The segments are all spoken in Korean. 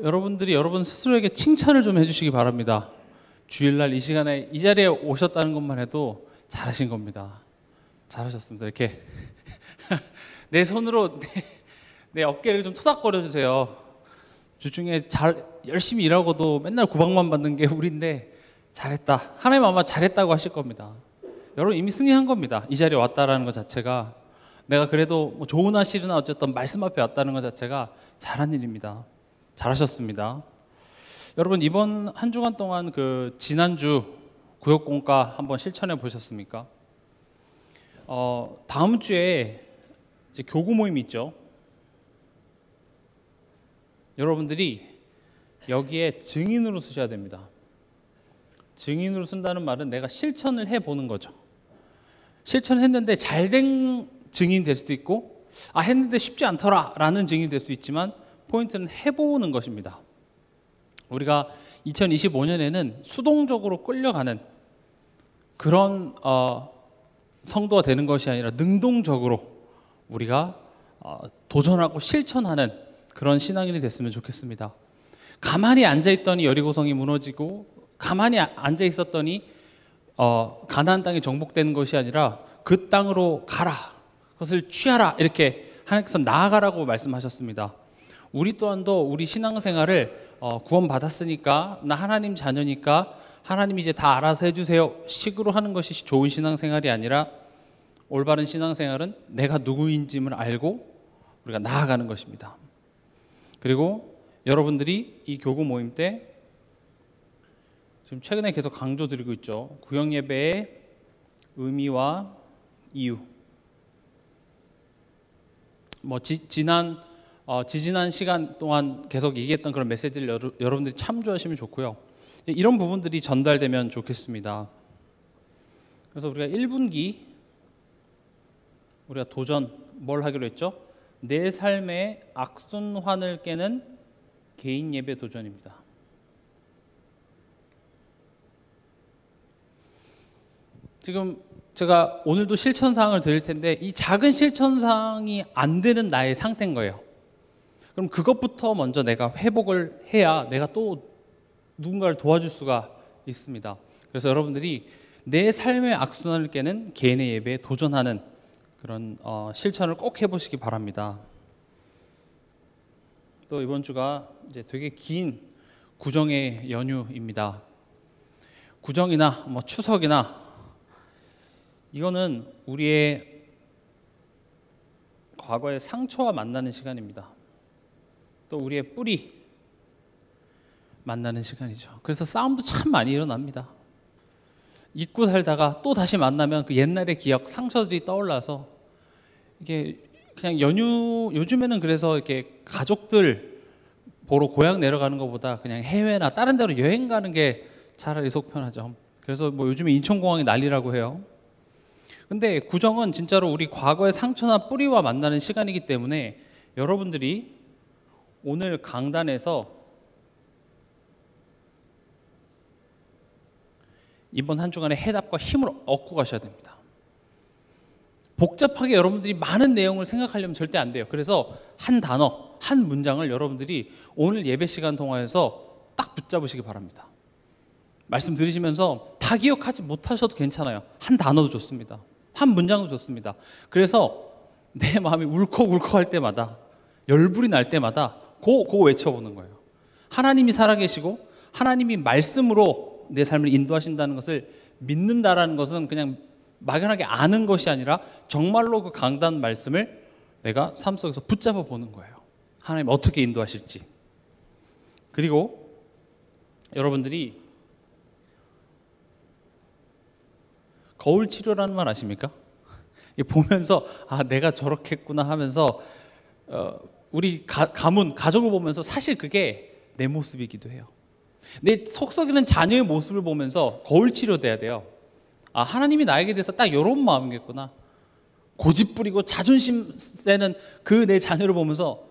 여러분들이 여러분 스스로에게 칭찬을 좀 해주시기 바랍니다. 주일날 이 시간에 이 자리에 오셨다는 것만 해도 잘하신 겁니다. 잘하셨습니다. 이렇게 내 손으로 내 어깨를 좀 토닥거려 주세요. 주중에 열심히 일하고도 맨날 구박만 받는 게 우리인데 잘했다. 하나님 아마 잘했다고 하실 겁니다. 여러분 이미 승리한 겁니다. 이 자리에 왔다라는 것 자체가, 내가 그래도 뭐 좋으나 싫으나 어쨌든 말씀 앞에 왔다는 것 자체가 잘한 일입니다. 잘하셨습니다. 여러분 이번 한 주간 동안 그 지난주 구역공과 한번 실천해 보셨습니까? 다음 주에 이제 교구 모임이 있죠. 여러분들이 여기에 증인으로 쓰셔야 됩니다. 증인으로 쓴다는 말은 내가 실천을 해보는 거죠. 실천했는데 잘된 증인이 될 수도 있고, 했는데 쉽지 않더라 라는 증인이 될 수 있지만, 포인트는 해보는 것입니다. 우리가 2025년에는 수동적으로 끌려가는 그런 성도가 되는 것이 아니라 능동적으로 우리가 도전하고 실천하는 그런 신앙인이 됐으면 좋겠습니다. 가만히 앉아있더니 여리고성이 무너지고, 가만히 앉아있었더니 가나안 땅이 정복되는 것이 아니라 그 땅으로 가라, 그것을 취하라, 이렇게 하나님께서 나아가라고 말씀하셨습니다. 우리 또한도 우리 신앙생활을 구원받았으니까 나 하나님 자녀니까 하나님이 이제 다 알아서 해주세요 식으로 하는 것이 좋은 신앙생활이 아니라, 올바른 신앙생활은 내가 누구인지를 알고 우리가 나아가는 것입니다. 그리고 여러분들이 이 교구 모임 때 지금 최근에 계속 강조드리고 있죠. 구역예배의 의미와 이유. 지지난 시간 동안 계속 얘기했던 그런 메시지를 여러분들이 참조하시면 좋고요. 이런 부분들이 전달되면 좋겠습니다. 그래서 우리가 1분기 우리가 도전 뭘 하기로 했죠? 내 삶의 악순환을 깨는 개인 예배 도전입니다. 지금 제가 오늘도 실천사항을 드릴 텐데, 이 작은 실천사항이 안 되는 나의 상태인 거예요. 그럼 그것부터 먼저 내가 회복을 해야 내가 또 누군가를 도와줄 수가 있습니다. 그래서 여러분들이 내 삶의 악순환을 깨는 개인의 예배에 도전하는 그런 실천을 꼭 해보시기 바랍니다. 또 이번 주가 이제 되게 긴 구정의 연휴입니다. 구정이나 추석이나 이거는 우리의 과거의 상처와 만나는 시간입니다. 또 우리의 뿌리 만나는 시간이죠. 그래서 싸움도 참 많이 일어납니다. 잊고 살다가 또 다시 만나면 그 옛날의 기억, 상처들이 떠올라서 이게 그냥 요즘에는 그래서 이렇게 가족들 보러 고향 내려가는 것보다 그냥 해외나 다른 데로 여행 가는 게 차라리 속 편하죠. 그래서 요즘에 인천공항이 난리라고 해요. 근데 구정은 진짜로 우리 과거의 상처나 뿌리와 만나는 시간이기 때문에 여러분들이 오늘 강단에서 이번 한 주간의 해답과 힘을 얻고 가셔야 됩니다. 복잡하게 여러분들이 많은 내용을 생각하려면 절대 안 돼요. 그래서 한 단어, 한 문장을 여러분들이 오늘 예배 시간 통화에서 딱 붙잡으시기 바랍니다. 말씀 들으시면서 다 기억하지 못하셔도 괜찮아요. 한 단어도 좋습니다. 한 문장도 좋습니다. 그래서 내 마음이 울컥울컥할 때마다, 열불이 날 때마다 그거 외쳐보는 거예요. 하나님이 살아계시고 하나님이 말씀으로 내 삶을 인도하신다는 것을 믿는다라는 것은 그냥 막연하게 아는 것이 아니라 정말로 그 강단 말씀을 내가 삶 속에서 붙잡아 보는 거예요. 하나님 어떻게 인도하실지. 그리고 여러분들이 거울 치료라는 말 아십니까? 보면서 내가 저렇게 했구나 하면서 우리 가족을 보면서 사실 그게 내 모습이기도 해요. 내 속썩이는 자녀의 모습을 보면서 거울 치료돼야 돼요. 하나님이 나에게 대해서 딱 이런 마음이겠구나. 고집 부리고 자존심 세는 그 내 자녀를 보면서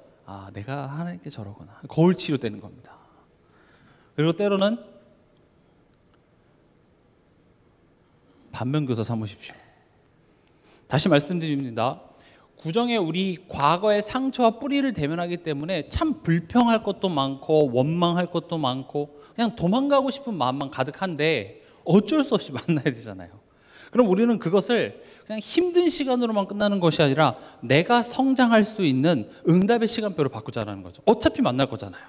내가 하나님께 저러구나. 거울 치료되는 겁니다. 그리고 때로는 반면교사 삼으십시오. 다시 말씀드립니다. 구정에 우리 과거의 상처와 뿌리를 대면하기 때문에 참 불평할 것도 많고 원망할 것도 많고 그냥 도망가고 싶은 마음만 가득한데 어쩔 수 없이 만나야 되잖아요. 그럼 우리는 그것을 그냥 힘든 시간으로만 끝나는 것이 아니라 내가 성장할 수 있는 응답의 시간표로 바꾸자는 거죠. 어차피 만날 거잖아요.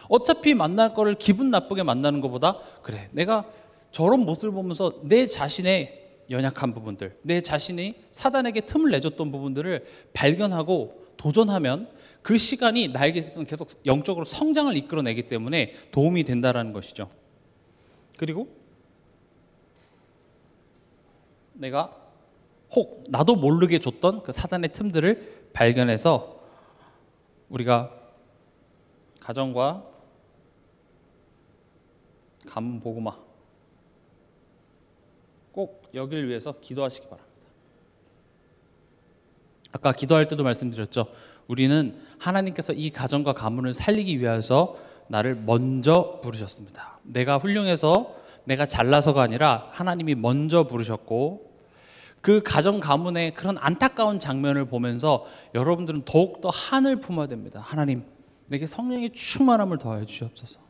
어차피 만날 거를 기분 나쁘게 만나는 것보다 그래, 내가 저런 모습을 보면서 내 자신의 연약한 부분들, 내 자신이 사단에게 틈을 내줬던 부분들을 발견하고 도전하면 그 시간이 나에게 있어서는 계속 영적으로 성장을 이끌어내기 때문에 도움이 된다는 것이죠. 그리고 내가 혹 나도 모르게 줬던 그 사단의 틈들을 발견해서 우리가 가정과 가문 복음화 꼭 여기를 위해서 기도하시기 바랍니다. 아까 기도할 때도 말씀드렸죠. 우리는 하나님께서 이 가정과 가문을 살리기 위해서 나를 먼저 부르셨습니다. 내가 훌륭해서 내가 잘나서가 아니라 하나님이 먼저 부르셨고, 그 가정 가문의 그런 안타까운 장면을 보면서 여러분들은 더욱더 한을 품어야 됩니다. 하나님, 내게 성령의 충만함을 더하여 주시옵소서.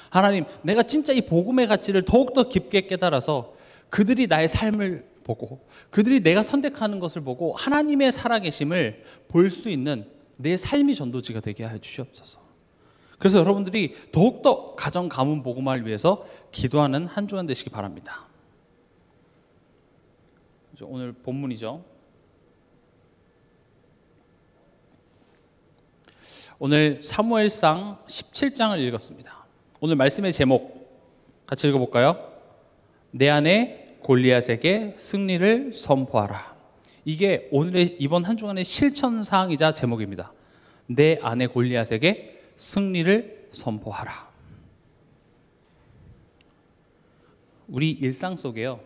하나님, 내가 진짜 이 복음의 가치를 더욱더 깊게 깨달아서 그들이 나의 삶을 보고 그들이 내가 선택하는 것을 보고 하나님의 살아계심을 볼 수 있는 내 삶이 전도지가 되게 하여 주시옵소서. 그래서 여러분들이 더욱더 가정 가문 복음화를 위해서 기도하는 한 주간 되시기 바랍니다. 오늘 본문이죠. 오늘 사무엘상 17장을 읽었습니다. 오늘 말씀의 제목 같이 읽어볼까요? 내 안에 골리앗에게 승리를 선포하라. 이게 오늘의 이번 한 주간의 실천 사항이자 제목입니다. 내 안에 골리앗에게 승리를 선포하라. 우리 일상 속에요,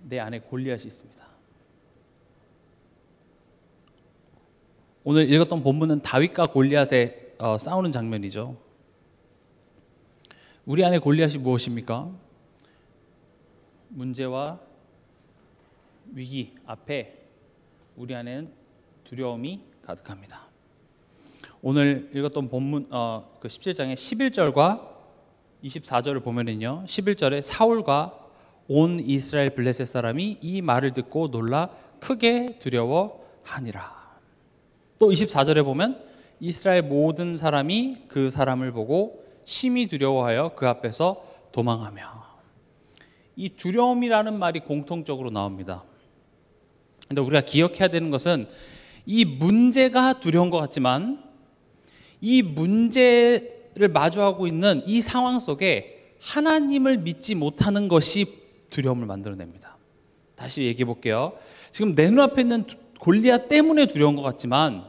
내 안에 골리앗이 있습니다. 오늘 읽었던 본문은 다윗과 골리앗의 싸우는 장면이죠. 우리 안에 골리앗이 무엇입니까? 문제와 위기 앞에 우리 안에는 두려움이 가득합니다. 오늘 읽었던 본문 그 17장의 11절과 24절을 보면은요, 11절에 사울과 온 이스라엘 블레셋 사람이 이 말을 듣고 놀라 크게 두려워하니라. 또 24절에 보면 이스라엘 모든 사람이 그 사람을 보고 심히 두려워하여 그 앞에서 도망하며. 이 두려움이라는 말이 공통적으로 나옵니다. 근데 우리가 기억해야 되는 것은 이 문제가 두려운 것 같지만 이 문제를 마주하고 있는 이 상황 속에 하나님을 믿지 못하는 것이 두려움을 만들어냅니다. 다시 얘기해 볼게요. 지금 내 눈앞에 있는 골리앗 때문에 두려운 것 같지만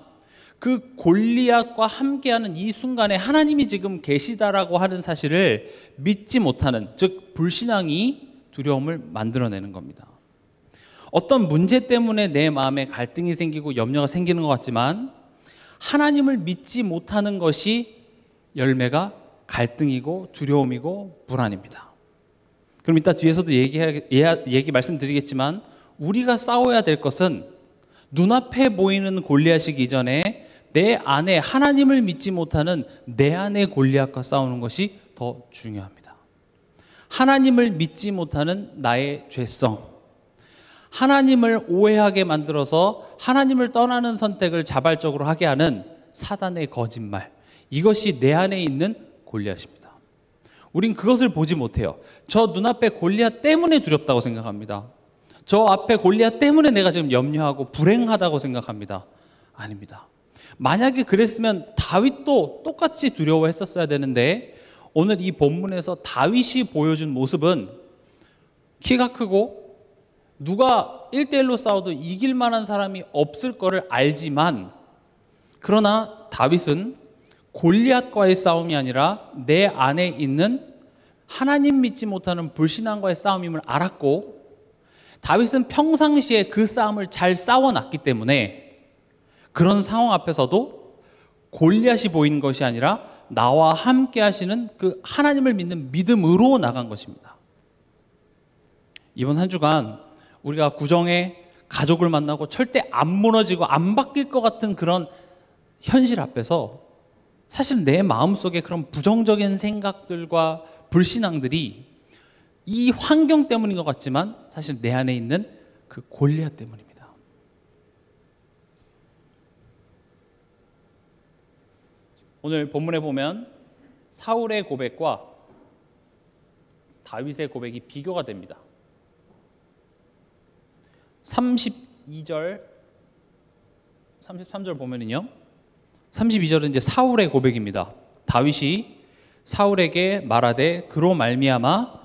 그 골리앗과 함께하는 이 순간에 하나님이 지금 계시다라고 하는 사실을 믿지 못하는, 즉 불신앙이 두려움을 만들어내는 겁니다. 어떤 문제 때문에 내 마음에 갈등이 생기고 염려가 생기는 것 같지만 하나님을 믿지 못하는 것이 열매가 갈등이고 두려움이고 불안입니다. 그럼 이따 뒤에서도 얘기 말씀드리겠지만 우리가 싸워야 될 것은 눈앞에 보이는 골리앗이기 전에 내 안에 하나님을 믿지 못하는 내 안의 골리앗과 싸우는 것이 더 중요합니다. 하나님을 믿지 못하는 나의 죄성, 하나님을 오해하게 만들어서 하나님을 떠나는 선택을 자발적으로 하게 하는 사단의 거짓말, 이것이 내 안에 있는 골리앗입니다. 우린 그것을 보지 못해요. 저 눈앞에 골리앗 때문에 두렵다고 생각합니다. 저 앞에 골리앗 때문에 내가 지금 염려하고 불행하다고 생각합니다. 아닙니다. 만약에 그랬으면 다윗도 똑같이 두려워했었어야 되는데 오늘 이 본문에서 다윗이 보여준 모습은 키가 크고 누가 1대1로 싸워도 이길 만한 사람이 없을 거를 알지만, 그러나 다윗은 골리앗과의 싸움이 아니라 내 안에 있는 하나님 믿지 못하는 불신앙과의 싸움임을 알았고, 다윗은 평상시에 그 싸움을 잘 싸워놨기 때문에 그런 상황 앞에서도 골리앗이 보이는 것이 아니라 나와 함께 하시는 그 하나님을 믿는 믿음으로 나간 것입니다. 이번 한 주간 우리가 구정에 가족을 만나고 절대 안 무너지고 안 바뀔 것 같은 그런 현실 앞에서 사실 내 마음속에 그런 부정적인 생각들과 불신앙들이 이 환경 때문인 것 같지만 사실 내 안에 있는 그 골리앗 때문입니다. 오늘 본문에 보면 사울의 고백과 다윗의 고백이 비교가 됩니다. 32절, 33절 보면은요. 32절은 이제 사울의 고백입니다. 다윗이 사울에게 말하되 그로 말미암아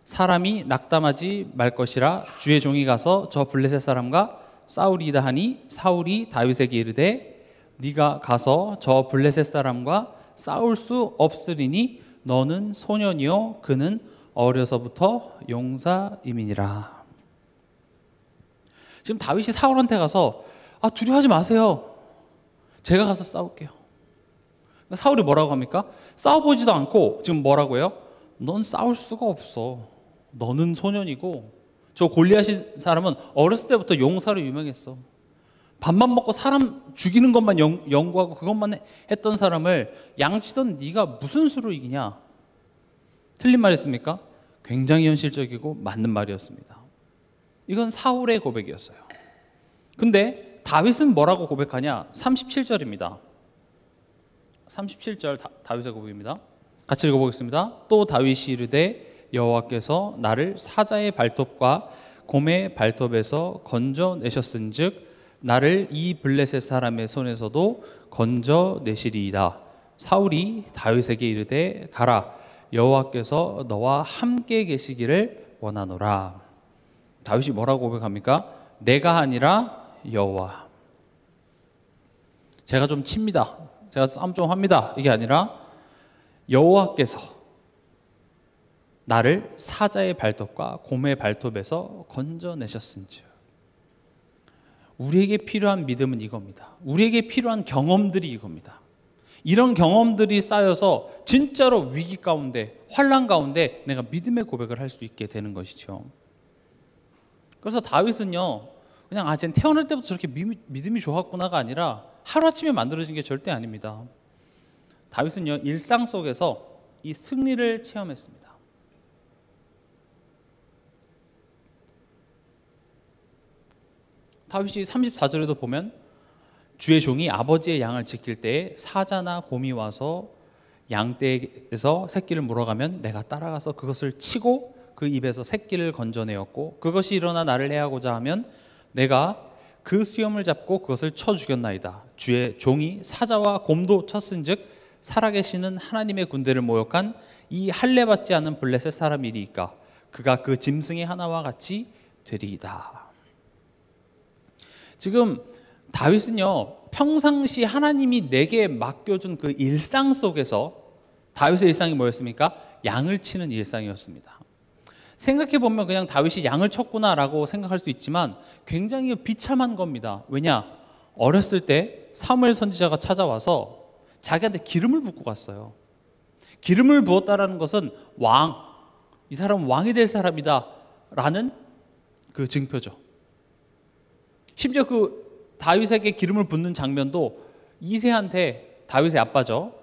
사람이 낙담하지 말 것이라 주의 종이 가서 저 블레셋 사람과 싸우리이다 하니 사울이 다윗에게 이르되 네가 가서 저 블레셋 사람과 싸울 수 없으리니 너는 소년이요 그는 어려서부터 용사임이니라. 지금 다윗이 사울한테 가서 두려워하지 마세요. 제가 가서 싸울게요. 사울이 뭐라고 합니까? 싸워보지도 않고 지금 뭐라고 해요? 넌 싸울 수가 없어. 너는 소년이고 저 골리앗 사람은 어렸을 때부터 용사로 유명했어. 밥만 먹고 사람 죽이는 것만 연구하고 그것만 했던 사람을 양치던 네가 무슨 수로 이기냐? 틀린 말이었습니까? 굉장히 현실적이고 맞는 말이었습니다. 이건 사울의 고백이었어요. 근데 다윗은 뭐라고 고백하냐? 37절입니다. 37절 다윗의 고백입니다. 같이 읽어보겠습니다. 또 다윗이 이르되 여호와께서 나를 사자의 발톱과 곰의 발톱에서 건져내셨은즉 나를 이 블레셋 사람의 손에서도 건져내시리이다. 사울이 다윗에게 이르되 가라 여호와께서 너와 함께 계시기를 원하노라. 다윗이 뭐라고 고백합니까? 내가 아니라 여호와. 제가 좀 칩니다. 제가 싸움 좀 합니다. 이게 아니라 여호와께서 나를 사자의 발톱과 곰의 발톱에서 건져내셨은즉. 우리에게 필요한 믿음은 이겁니다. 우리에게 필요한 경험들이 이겁니다. 이런 경험들이 쌓여서 진짜로 위기 가운데, 환난 가운데 내가 믿음의 고백을 할 수 있게 되는 것이죠. 그래서 다윗은요, 그냥 쟤는 태어날 때부터 저렇게 믿음이 좋았구나가 아니라 하루아침에 만들어진 게 절대 아닙니다. 다윗은요, 일상 속에서 이 승리를 체험했습니다. 다윗이 34절에도 보면 주의 종이 아버지의 양을 지킬 때에 사자나 곰이 와서 양떼에서 새끼를 물어가면 내가 따라가서 그것을 치고 그 입에서 새끼를 건져내었고 그것이 일어나 나를 해하고자 하면 내가 그 수염을 잡고 그것을 쳐 죽였나이다. 주의 종이 사자와 곰도 쳤은즉 살아계시는 하나님의 군대를 모욕한 이 할례받지 않은 블레셋 사람이리이까 그가 그 짐승의 하나와 같이 되리이다. 지금 다윗은요, 평상시 하나님이 내게 맡겨준 그 일상 속에서 다윗의 일상이 뭐였습니까? 양을 치는 일상이었습니다. 생각해보면 그냥 다윗이 양을 쳤구나라고 생각할 수 있지만 굉장히 비참한 겁니다. 왜냐? 어렸을 때 사무엘 선지자가 찾아와서 자기한테 기름을 붓고 갔어요. 기름을 부었다라는 것은 이 사람은 왕이 될 사람이다 라는 그 증표죠. 심지어 그 다윗에게 기름을 붓는 장면도 이새한테, 다윗의 아빠죠,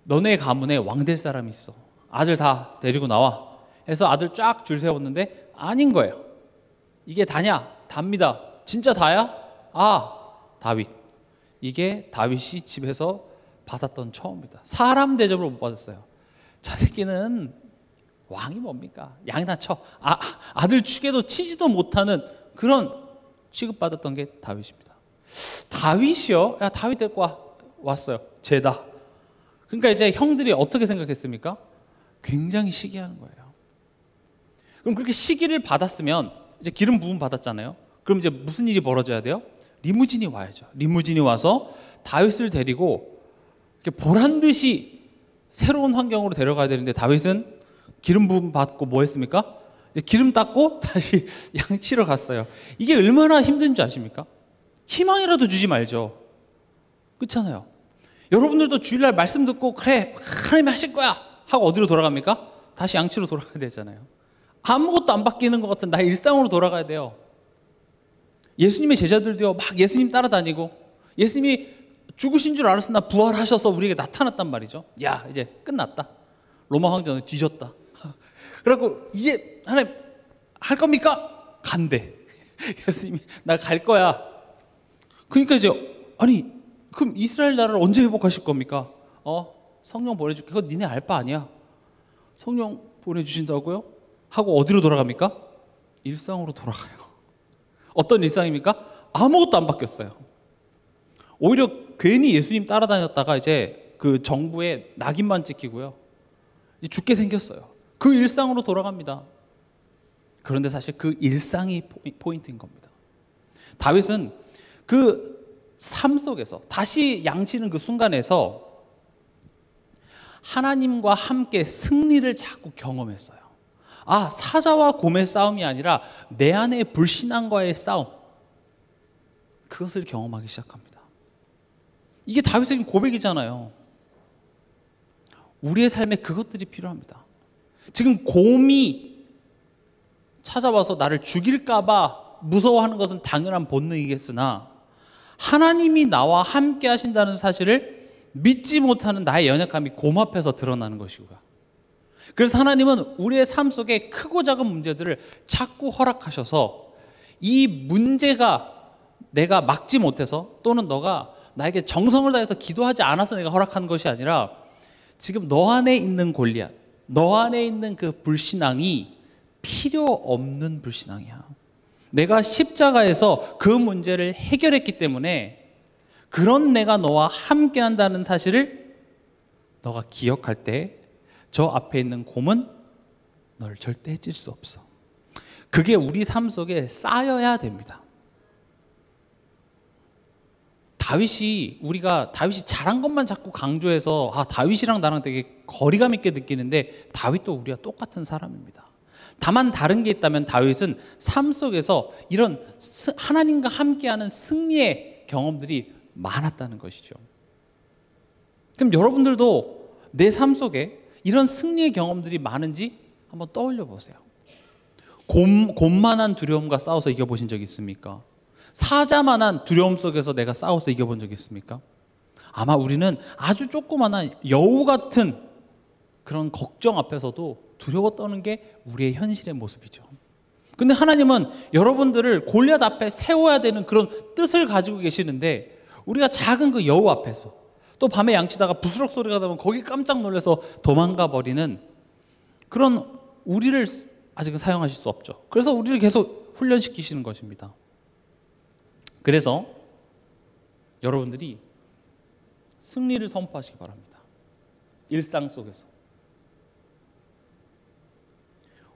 너네 가문에 왕 될 사람이 있어. 아들 다 데리고 나와 해서 아들 쫙 줄 세웠는데 아닌 거예요. 이게 다냐? 답니다. 진짜 다야? 다윗. 이게 다윗이 집에서 받았던 처음이다. 사람 대접을 못 받았어요. 저 새끼는 왕이 뭡니까? 양이나 쳐. 아들 축에도 치지도 못하는 그런 취급받았던 게 다윗입니다. 다윗이요? 야, 다윗 데리고 왔어요. 쟤다. 그러니까 이제 형들이 어떻게 생각했습니까? 굉장히 시기하는 거예요. 그럼 그렇게 시기를 받았으면 이제 기름 부음 받았잖아요. 그럼 이제 무슨 일이 벌어져야 돼요? 리무진이 와야죠. 리무진이 와서 다윗을 데리고 이렇게 보란 듯이 새로운 환경으로 데려가야 되는데 다윗은 기름 부음 받고 뭐 했습니까? 기름 닦고 다시 양 치러 갔어요. 이게 얼마나 힘든 줄 아십니까? 희망이라도 주지 말죠. 그렇잖아요. 여러분들도 주일날 말씀 듣고 그래 하나님이 하실 거야 하고 어디로 돌아갑니까? 다시 양치로 돌아가야 되잖아요. 아무것도 안 바뀌는 것 같은 나의 일상으로 돌아가야 돼요. 예수님의 제자들도요, 막 예수님 따라다니고, 예수님이 죽으신 줄 알았으나 부활하셔서 우리에게 나타났단 말이죠. 야, 이제 끝났다. 로마 황제는 뒤졌다. 그래갖고 이제 하나님 할 겁니까? 간대. 예수님이 나 갈 거야. 그러니까 이제 아니 그럼 이스라엘 나라를 언제 회복하실 겁니까? 성령 보내줄게. 그거 니네 알 바 아니야. 성령 보내주신다고요? 하고 어디로 돌아갑니까? 일상으로 돌아가요. 어떤 일상입니까? 아무것도 안 바뀌었어요. 오히려 괜히 예수님 따라다녔다가 이제 그 정부에 낙인만 찍히고요. 죽게 생겼어요. 그 일상으로 돌아갑니다. 그런데 사실 그 일상이 포인트인 겁니다. 다윗은 그 삶 속에서 다시 양치는 그 순간에서 하나님과 함께 승리를 자꾸 경험했어요. 사자와 곰의 싸움이 아니라 내 안의 불신앙과의 싸움, 그것을 경험하기 시작합니다. 이게 다윗의 고백이잖아요. 우리의 삶에 그것들이 필요합니다. 지금 곰이 찾아와서 나를 죽일까 봐 무서워하는 것은 당연한 본능이겠으나 하나님이 나와 함께 하신다는 사실을 믿지 못하는 나의 연약함이 곰 앞에서 드러나는 것이고요. 그래서 하나님은 우리의 삶 속에 크고 작은 문제들을 자꾸 허락하셔서 이 문제가 내가 막지 못해서 또는 너가 나에게 정성을 다해서 기도하지 않아서 내가 허락한 것이 아니라 지금 너 안에 있는 골리앗, 너 안에 있는 그 불신앙이 필요 없는 불신앙이야. 내가 십자가에서 그 문제를 해결했기 때문에 그런 내가 너와 함께 한다는 사실을 너가 기억할 때 저 앞에 있는 곰은 너를 절대 해칠 수 없어. 그게 우리 삶 속에 쌓여야 됩니다. 우리가 다윗이 잘한 것만 자꾸 강조해서 다윗이랑 나랑 되게 거리감 있게 느끼는데 다윗도 우리와 똑같은 사람입니다. 다만 다른 게 있다면 다윗은 삶 속에서 이런 하나님과 함께하는 승리의 경험들이 많았다는 것이죠. 그럼 여러분들도 내 삶 속에 이런 승리의 경험들이 많은지 한번 떠올려 보세요. 곰만한 두려움과 싸워서 이겨보신 적 있습니까? 사자만한 두려움 속에서 내가 싸워서 이겨본 적 있습니까? 아마 우리는 아주 조그만한 여우 같은 그런 걱정 앞에서도 두려워 떠는 게 우리의 현실의 모습이죠. 근데 하나님은 여러분들을 골리앗 앞에 세워야 되는 그런 뜻을 가지고 계시는데 우리가 작은 그 여우 앞에서 또 밤에 양치다가 부스럭 소리가 나면 거기 깜짝 놀라서 도망가 버리는 그런 우리를 아직은 사용하실 수 없죠. 그래서 우리를 계속 훈련시키시는 것입니다. 그래서 여러분들이 승리를 선포하시기 바랍니다. 일상 속에서.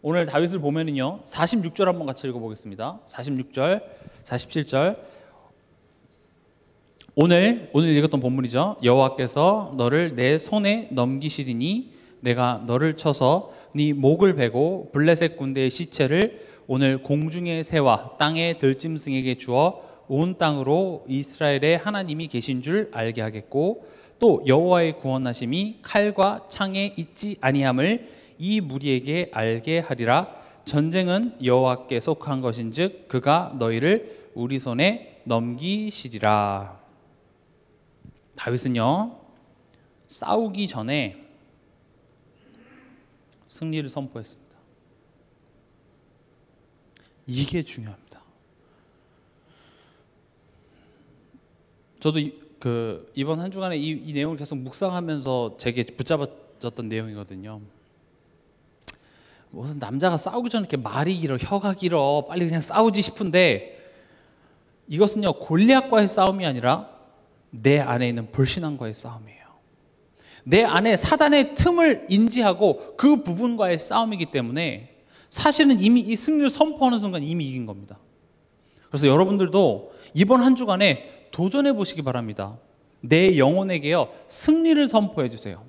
오늘 다윗을 보면은요 46절 한번 같이 읽어보겠습니다. 46절, 47절. 오늘 읽었던 본문이죠. 여호와께서 너를 내 손에 넘기시리니 내가 너를 쳐서 네 목을 베고 블레셋 군대의 시체를 오늘 공중의 새와 땅의 들짐승에게 주어 온 땅으로 이스라엘의 하나님이 계신 줄 알게 하겠고 또 여호와의 구원하심이 칼과 창에 있지 아니함을 이 무리에게 알게 하리라. 전쟁은 여호와께 속한 것인즉 그가 너희를 우리 손에 넘기시리라. 다윗은요 싸우기 전에 승리를 선포했습니다. 이게 중요합니다. 저도 이번 한 주간에 이 내용을 계속 묵상하면서 제게 붙잡아졌던 내용이거든요. 무슨 남자가 싸우기 전에 이렇게 말이 길어, 혀가 길어, 빨리 그냥 싸우지 싶은데 이것은요 골리앗과의 싸움이 아니라 내 안에 있는 불신앙과의 싸움이에요. 내 안에 사단의 틈을 인지하고 그 부분과의 싸움이기 때문에 사실은 이미 이 승리를 선포하는 순간 이미 이긴 겁니다. 그래서 여러분들도 이번 한 주간에 도전해 보시기 바랍니다. 내 영혼에게요 승리를 선포해 주세요.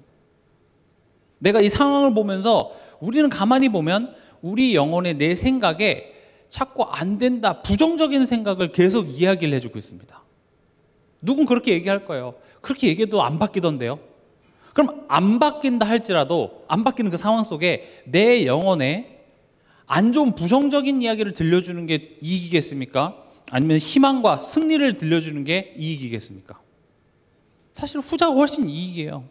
내가 이 상황을 보면서 우리는 가만히 보면 우리 영혼의 내 생각에 자꾸 안 된다, 부정적인 생각을 계속 이야기를 해주고 있습니다. 누군 그렇게 얘기할 거예요. 그렇게 얘기해도 안 바뀌던데요. 그럼 안 바뀐다 할지라도 안 바뀌는 그 상황 속에 내 영혼에 안 좋은 부정적인 이야기를 들려주는 게 이익이겠습니까? 아니면 희망과 승리를 들려주는 게 이익이겠습니까? 사실 후자가 훨씬 이익이에요.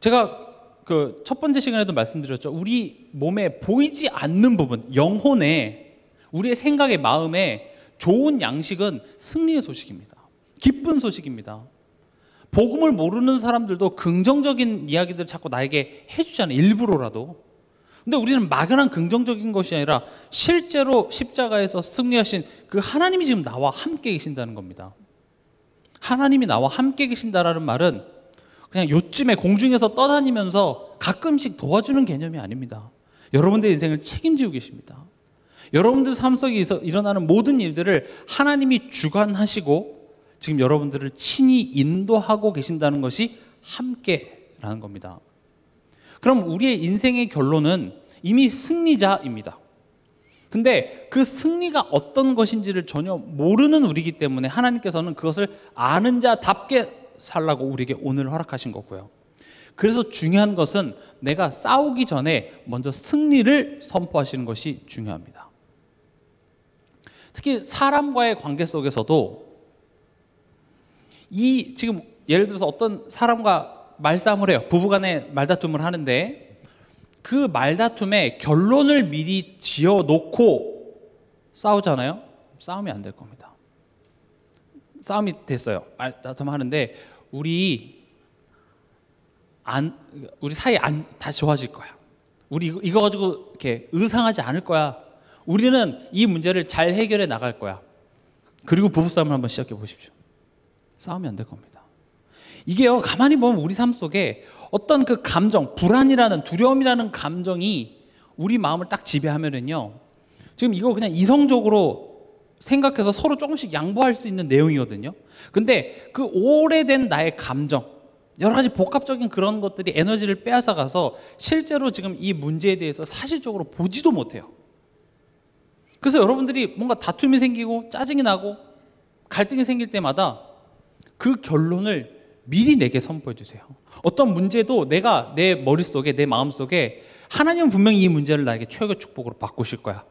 제가 그 첫 번째 시간에도 말씀드렸죠. 우리 몸에 보이지 않는 부분, 영혼에, 우리의 생각에, 마음에 좋은 양식은 승리의 소식입니다. 기쁜 소식입니다. 복음을 모르는 사람들도 긍정적인 이야기들 자꾸 나에게 해주잖아요. 일부러라도. 근데 우리는 막연한 긍정적인 것이 아니라 실제로 십자가에서 승리하신 그 하나님이 지금 나와 함께 계신다는 겁니다. 하나님이 나와 함께 계신다라는 말은 그냥 요쯤에 공중에서 떠다니면서 가끔씩 도와주는 개념이 아닙니다. 여러분들의 인생을 책임지고 계십니다. 여러분들 삶 속에 일어나는 모든 일들을 하나님이 주관하시고 지금 여러분들을 친히 인도하고 계신다는 것이 함께라는 겁니다. 그럼 우리의 인생의 결론은 이미 승리자입니다. 근데 그 승리가 어떤 것인지를 전혀 모르는 우리이기 때문에 하나님께서는 그것을 아는 자답게 살라고 우리에게 오늘 허락하신 거고요. 그래서 중요한 것은 내가 싸우기 전에 먼저 승리를 선포하시는 것이 중요합니다. 특히 사람과의 관계 속에서도 지금 예를 들어서 어떤 사람과 말싸움을 해요. 부부간에 말다툼을 하는데 그 말다툼의 결론을 미리 지어놓고 싸우잖아요. 싸움이 안 될 겁니다. 싸움이 됐어요. 말다툼 하는데 우리 사이 다시 좋아질 거야. 우리 이거 가지고 이렇게 의상하지 않을 거야. 우리는 이 문제를 잘 해결해 나갈 거야. 그리고 부부싸움을 한번 시작해 보십시오. 싸움이 안 될 겁니다. 이게요, 가만히 보면 우리 삶 속에 어떤 그 감정, 불안이라는, 두려움이라는 감정이 우리 마음을 딱 지배하면은요, 지금 이거 그냥 이성적으로 생각해서 서로 조금씩 양보할 수 있는 내용이거든요. 근데 그 오래된 나의 감정, 여러 가지 복합적인 그런 것들이 에너지를 빼앗아 가서 실제로 지금 이 문제에 대해서 사실적으로 보지도 못해요. 그래서 여러분들이 뭔가 다툼이 생기고 짜증이 나고 갈등이 생길 때마다 그 결론을 미리 내게 선포해 주세요. 어떤 문제도 내가 내 머릿속에, 내 마음속에 하나님은 분명히 이 문제를 나에게 최고의 축복으로 바꾸실 거야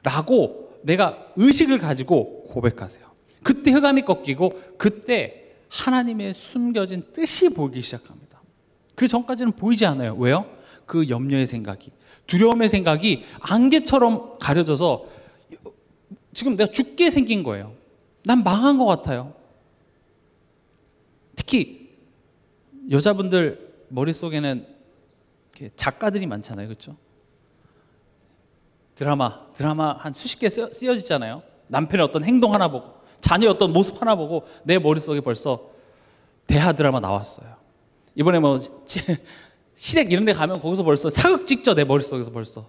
라고 내가 의식을 가지고 고백하세요. 그때 흑암이 꺾이고 그때 하나님의 숨겨진 뜻이 보이기 시작합니다. 그 전까지는 보이지 않아요. 왜요? 그 염려의 생각이, 두려움의 생각이 안개처럼 가려져서 지금 내가 죽게 생긴 거예요. 난 망한 것 같아요. 특히 여자분들 머릿속에는 작가들이 많잖아요. 그렇죠? 드라마 한 수십 개 쓰여지잖아요. 남편의 어떤 행동 하나 보고 자녀의 어떤 모습 하나 보고 내 머릿속에 벌써 대하 드라마 나왔어요. 이번에 뭐 시댁 이런 데 가면 거기서 벌써 사극 찍죠. 내 머릿속에서 벌써.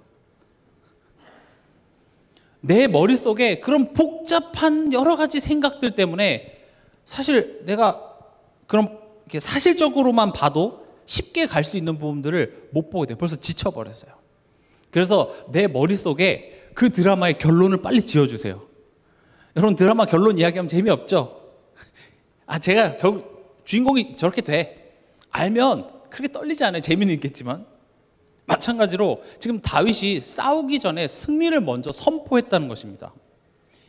내 머릿속에 그런 복잡한 여러 가지 생각들 때문에 사실 내가 그런 이렇게 사실적으로만 봐도 쉽게 갈 수 있는 부분들을 못 보게 돼요. 벌써 지쳐버렸어요. 그래서 내 머릿속에 그 드라마의 결론을 빨리 지어주세요. 여러분 드라마 결론 이야기하면 재미없죠? 제가 결국 주인공이 저렇게 돼. 알면 그렇게 떨리지 않아요. 재미는 있겠지만. 마찬가지로 지금 다윗이 싸우기 전에 승리를 먼저 선포했다는 것입니다.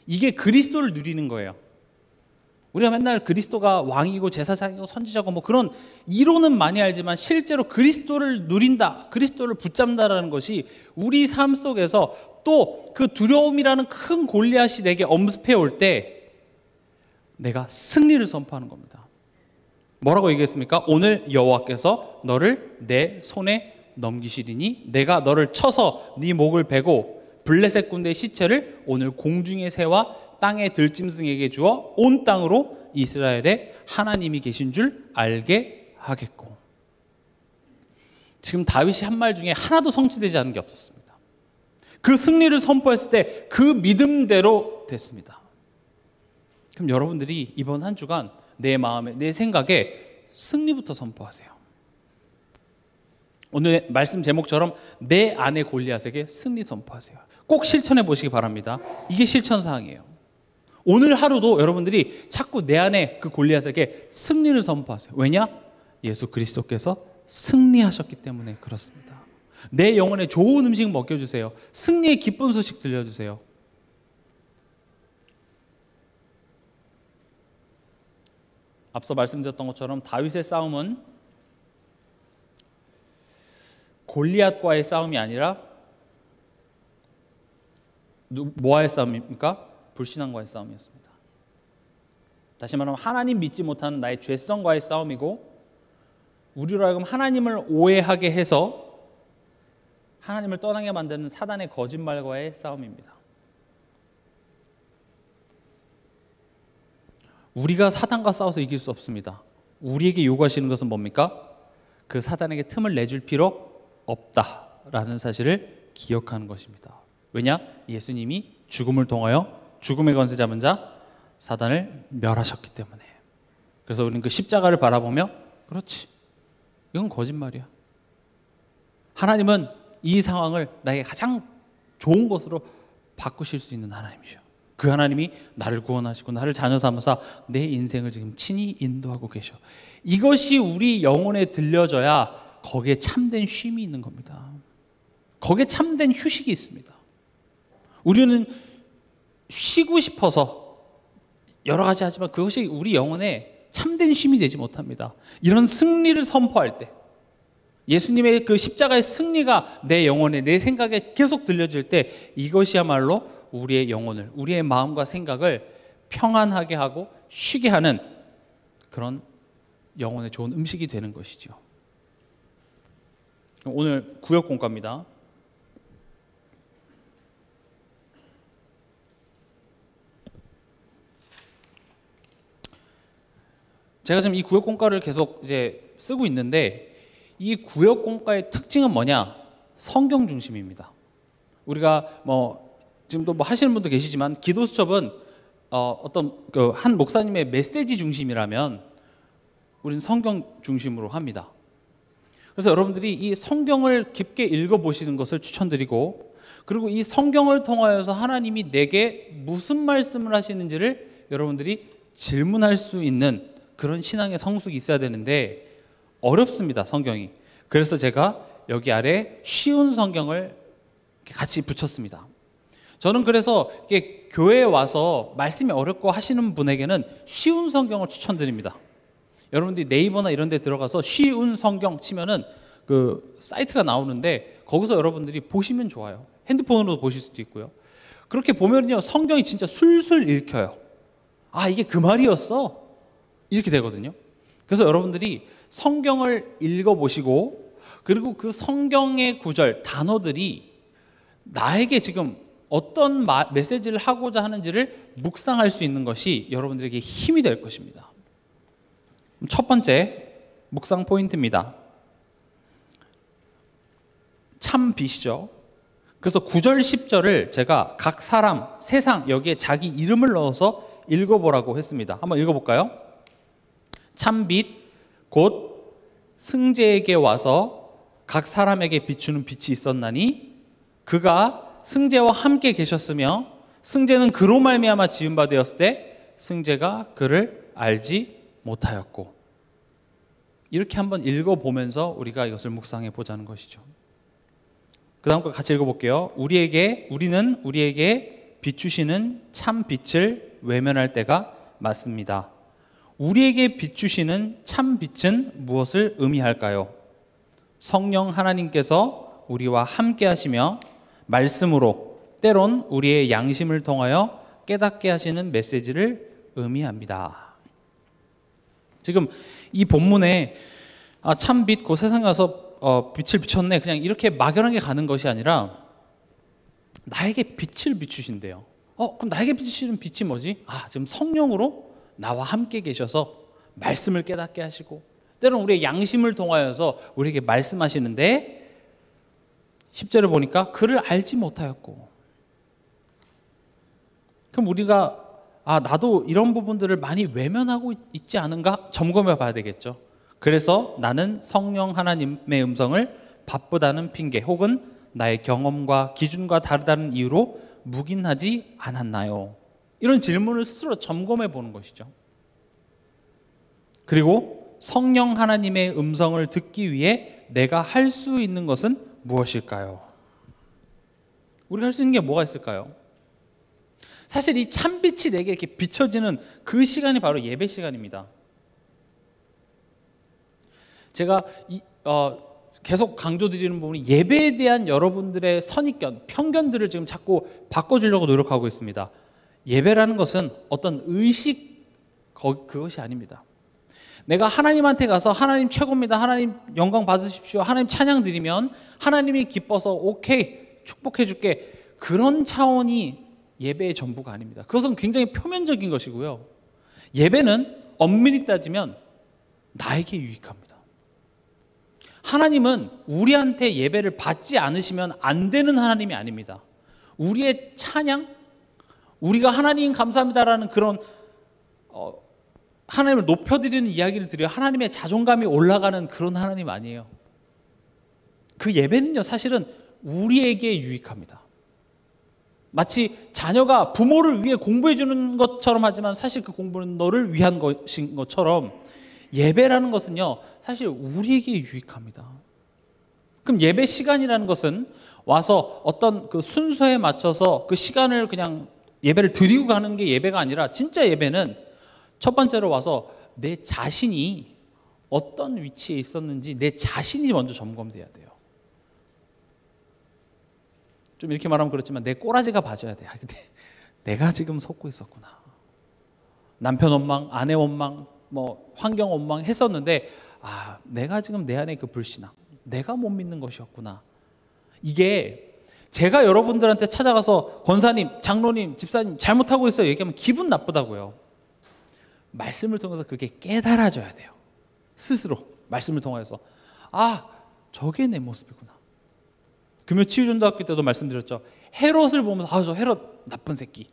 이게 그리스도를 누리는 거예요. 우리가 맨날 그리스도가 왕이고 제사장이고 선지자고 뭐 그런 이론은 많이 알지만 실제로 그리스도를 누린다, 그리스도를 붙잡는다라는 것이 우리 삶 속에서 또 그 두려움이라는 큰 골리앗이 내게 엄습해 올 때 내가 승리를 선포하는 겁니다. 뭐라고 얘기했습니까? 오늘 여호와께서 너를 내 손에 넘기시리니 내가 너를 쳐서 네 목을 베고 블레셋 군대의 시체를 오늘 공중의 새와 땅의 들짐승에게 주어 온 땅으로 이스라엘의 하나님이 계신 줄 알게 하겠고. 지금 다윗이 한 말 중에 하나도 성취되지 않은 게 없었습니다. 그 승리를 선포했을 때 그 믿음대로 됐습니다. 그럼 여러분들이 이번 한 주간 내 마음에, 내 생각에 승리부터 선포하세요. 오늘 말씀 제목처럼 내 안의 골리앗에게 승리 선포하세요. 꼭 실천해 보시기 바랍니다. 이게 실천사항이에요. 오늘 하루도 여러분들이 자꾸 내 안에 그 골리앗에게 승리를 선포하세요. 왜냐? 예수 그리스도께서 승리하셨기 때문에 그렇습니다. 내 영혼에 좋은 음식 먹여주세요. 승리의 기쁜 소식 들려주세요. 앞서 말씀드렸던 것처럼 다윗의 싸움은 골리앗과의 싸움이 아니라 뭐와의 싸움입니까? 불신앙과의 싸움이었습니다. 다시 말하면 하나님 믿지 못하는 나의 죄성과의 싸움이고, 우리로 하여금 하나님을 오해하게 해서 하나님을 떠나게 만드는 사단의 거짓말과의 싸움입니다. 우리가 사단과 싸워서 이길 수 없습니다. 우리에게 요구하시는 것은 뭡니까? 그 사단에게 틈을 내줄 필요 없다라는 사실을 기억하는 것입니다. 왜냐? 예수님이 죽음을 통하여 죽음의 권세 잡은 자 사단을 멸하셨기 때문에. 그래서 우리는 그 십자가를 바라보며, 그렇지, 이건 거짓말이야. 하나님은 이 상황을 나에게 가장 좋은 것으로 바꾸실 수 있는 하나님이죠. 그 하나님이 나를 구원하시고 나를 자녀 삼으사 내 인생을 지금 친히 인도하고 계셔. 이것이 우리 영혼에 들려져야 거기에 참된 쉼이 있는 겁니다. 거기에 참된 휴식이 있습니다. 우리는 쉬고 싶어서 여러 가지 하지만 그것이 우리 영혼에 참된 쉼이 되지 못합니다. 이런 승리를 선포할 때, 예수님의 그 십자가의 승리가 내 영혼에, 내 생각에 계속 들려질 때, 이것이야말로 우리의 영혼을, 우리의 마음과 생각을 평안하게 하고 쉬게 하는 그런 영혼의 좋은 음식이 되는 것이죠. 오늘 구역 공과입니다. 제가 지금 이 구역 공과를 계속 이제 쓰고 있는데, 이 구역 공과의 특징은 뭐냐? 성경 중심입니다. 우리가 지금도 하시는 분도 계시지만, 기도 수첩은 어떤 한 목사님의 메시지 중심이라면 우리는 성경 중심으로 합니다. 그래서 여러분들이 이 성경을 깊게 읽어보시는 것을 추천드리고, 그리고 이 성경을 통하여서 하나님이 내게 무슨 말씀을 하시는지를 여러분들이 질문할 수 있는 그런 신앙의 성숙이 있어야 되는데 어렵습니다, 성경이. 그래서 제가 여기 아래 쉬운 성경을 같이 붙였습니다. 저는 그래서 이게 교회에 와서 말씀이 어렵고 하시는 분에게는 쉬운 성경을 추천드립니다. 여러분들이 네이버나 이런 데 들어가서 쉬운 성경 치면은 그 사이트가 나오는데, 거기서 여러분들이 보시면 좋아요. 핸드폰으로도 보실 수도 있고요. 그렇게 보면요, 성경이 진짜 술술 읽혀요. 아, 이게 그 말이었어? 이렇게 되거든요. 그래서 여러분들이 성경을 읽어보시고, 그리고 그 성경의 구절, 단어들이 나에게 지금 어떤 메시지를 하고자 하는지를 묵상할 수 있는 것이 여러분들에게 힘이 될 것입니다. 첫 번째 묵상 포인트입니다. 참 빛이죠. 그래서 9절 10절을 제가 각 사람, 세상, 여기에 자기 이름을 넣어서 읽어보라고 했습니다. 한번 읽어볼까요? 참 빛 곧 승제에게 와서 각 사람에게 비추는 빛이 있었나니 그가 승제와 함께 계셨으며 승제는 그로 말미암아 지은 바 되었을 때 승제가 그를 알지 못하였고. 이렇게 한번 읽어보면서 우리가 이것을 묵상해 보자는 것이죠. 그 다음 거 같이 읽어볼게요. 우리는 우리에게 비추시는 참 빛을 외면할 때가 맞습니다. 우리에게 비추시는 참 빛은 무엇을 의미할까요? 성령 하나님께서 우리와 함께 하시며 말씀으로 때론 우리의 양심을 통하여 깨닫게 하시는 메시지를 의미합니다. 지금 이 본문에 참 빛, 그 세상에 와서 빛을 비췄네, 그냥 이렇게 막연하게 가는 것이 아니라 나에게 빛을 비추신대요. 그럼 나에게 비추시는 빛이 뭐지? 지금 성령으로 나와 함께 계셔서 말씀을 깨닫게 하시고, 때로는 우리의 양심을 통하여서 우리에게 말씀하시는데, 10절을 보니까 그를 알지 못하였고. 그럼 우리가 나도 이런 부분들을 많이 외면하고 있지 않은가 점검해 봐야 되겠죠. 그래서 나는 성령 하나님의 음성을 바쁘다는 핑계 혹은 나의 경험과 기준과 다르다는 이유로 묵인하지 않았나요? 이런 질문을 스스로 점검해 보는 것이죠. 그리고 성령 하나님의 음성을 듣기 위해 내가 할 수 있는 것은 무엇일까요? 우리가 할 수 있는 게 뭐가 있을까요? 사실 이 참빛이 내게 이렇게 비춰지는 그 시간이 바로 예배 시간입니다. 제가 계속 강조드리는 부분이 예배에 대한 여러분들의 선입견, 편견들을 지금 자꾸 바꿔주려고 노력하고 있습니다. 예배라는 것은 어떤 의식 그것이 아닙니다. 내가 하나님한테 가서 하나님 최고입니다, 하나님 영광 받으십시오, 하나님 찬양 드리면 하나님이 기뻐서 오케이 축복해 줄게, 그런 차원이 예배의 전부가 아닙니다. 그것은 굉장히 표면적인 것이고요. 예배는 엄밀히 따지면 나에게 유익합니다. 하나님은 우리한테 예배를 받지 않으시면 안 되는 하나님이 아닙니다. 우리의 찬양, 우리가 하나님 감사합니다라는 그런 하나님을 높여드리는 이야기를 드려 하나님의 자존감이 올라가는 그런 하나님 아니에요. 그 예배는요, 사실은 우리에게 유익합니다. 마치 자녀가 부모를 위해 공부해 주는 것처럼 하지만 사실 그 공부는 너를 위한 것인 것처럼 예배라는 것은요, 사실 우리에게 유익합니다. 그럼 예배 시간이라는 것은 와서 어떤 그 순서에 맞춰서 그 시간을 그냥 예배를 드리고 가는 게 예배가 아니라, 진짜 예배는 첫 번째로 와서 내 자신이 어떤 위치에 있었는지 내 자신이 먼저 점검돼야 돼요. 좀 이렇게 말하면 그렇지만 내 꼬라지가 봐줘야 돼. 근데 내가 지금 속고 있었구나. 남편 원망, 아내 원망, 뭐 환경 원망 했었는데, 내가 지금 내 안에 그 불신앙, 내가 못 믿는 것이었구나. 이게 제가 여러분들한테 찾아가서 권사님, 장로님, 집사님 잘못하고 있어요 얘기하면 기분 나쁘다고요. 말씀을 통해서 그게 깨달아져야 돼요. 스스로 말씀을 통해서 저게 내 모습이구나. 금요치유전도학교 때도 말씀드렸죠. 헤롯을 보면서 저 헤롯 나쁜 새끼,